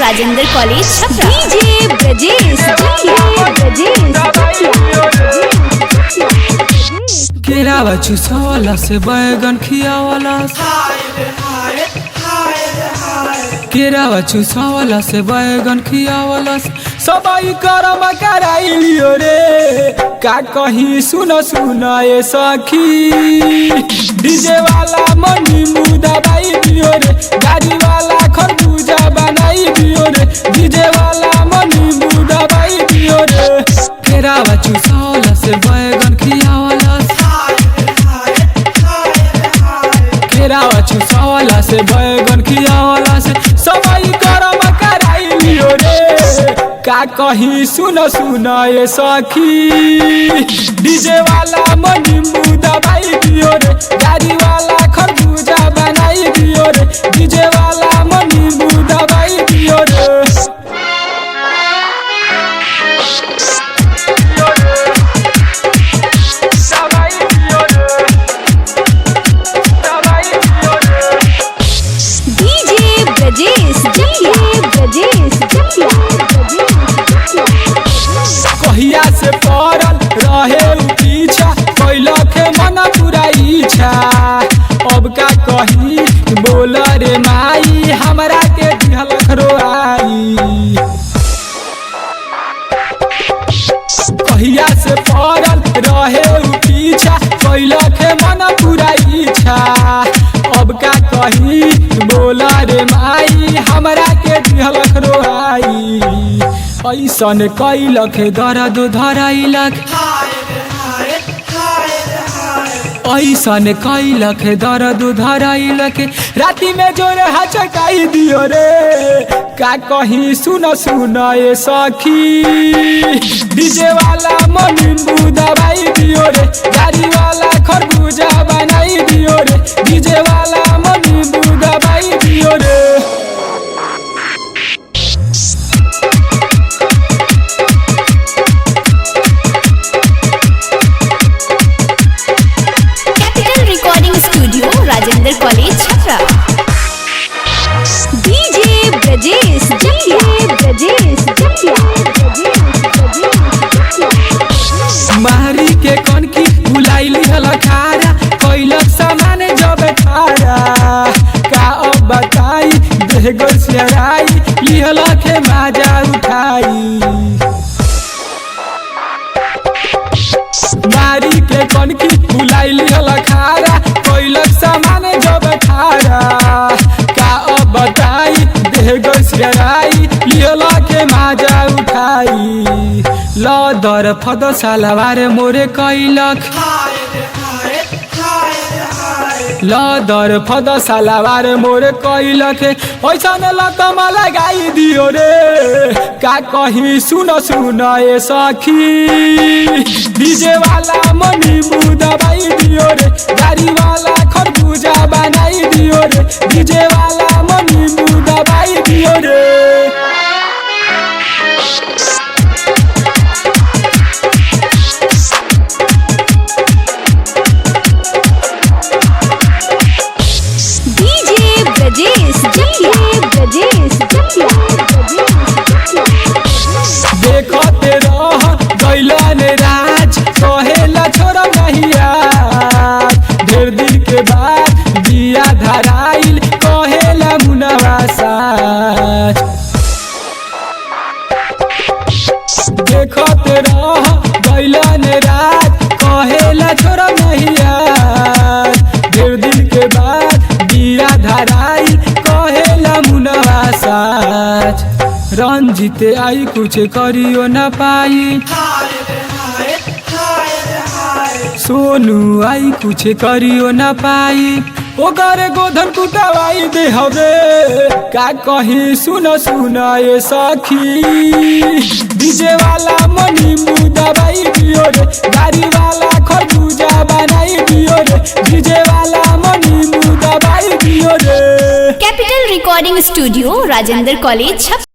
Rajendra college Chhapra. DJ Brajesh केरावा चुसावाला से बैगन खियावाला, केरावा चुसावाला से बैगन खियावाला, सबाई करम कराई लियो रे। का कहीं सुनो सुनो ये सखी, डीजे वाला मनी मुदा बाई दियो रे, गाड़ी वाला खरबूजा बनाई दियो रे, डीजे वाला मनी मुदा बाई दियो रे। केरावा चुसावाला से बैगन खियावाला, केरावा चुसावाला से बैगन खियावाला से सबाई करम कराई लियो रे। का कहीं सुनो सुनो ये सखी, डीजे वाला मनी मुदा बाई दियो रे, गाड़ी वाला खरबूजा बनाई दियो रे, डीजे वाला मनी मुदा बाई दियो रे। कहिया से पड़ल रहे पीछा, कैलक मन पूरा इच्छा। अब का कही बोल रे माई, हमरा के दिहलक रोआई। कहिया से पड़ल रहे पीछा, कैलक मन पूरा इच्छा। अब का कही बोल रे माई, हमरा के दिहलक रोआई। ऐसन कैलक दर्द धरैलक, ऐसन कैलक दर्द धरैलक, राति में जोरे हचकाई दियो रे। का कहीं सुनो सुनो ये सखी, डीजे वाला मनी मुदा बाई दियो रे, गाड़ी वाला खरबूजा बनाई दियो रे, डीजे वाला मनी मुदा बाई दियो रे। Studio Rajendra college Chhapra. DJ Brajesh मारी के कौन की बुलाइली हलखारा, कैलक सामान जब खारा। का अब बताई देह गोसियाई, लिहलक माजा उठाई। मारी के कौन की बुलाइली हलखारा, कैलक सामान जब खारा। का अब बताई देह गोसियाई, लिहलक माजा उठाई। लदर फद सालवार मोरे कैलक, लदर फद सालवार मोरे कैलक, ऐसन लकम लगाई दियो रे। का कहीं सुनो सुनो ये सखी, डीजे वाला मनी मुदा बाई दियो रे, गाड़ी वाला खरबूजा बनाई दियो रे, डीजे वाला मनी मुदा बाई दियो रे। देखते रह गैलन राज, कहेला छोड़ नहीं यार। ढेर दिन के बाद दिया धराइल, कहेला मुनवा साज। देखते रह गैलन राज, कहेला छोड़ नहीं यार। ढेर दिन के बाद दिया धराइल, कहेला मुनवा साज। रंजित आई कुछ करियो न पाई, सोनू आई कुछ करियो न पाई। ओकर गोधन कुटवाई दे हवे। का कहीं सुनो सुनो ये सखी, डीजे वाला मनी मुदा बाई दियो रे, गाड़ी वाला खरबूजा बनाई दियो रे, डीजे वाला मनी मुदा बाई दियो रे। Capital recording studio Rajendra college Chhapra.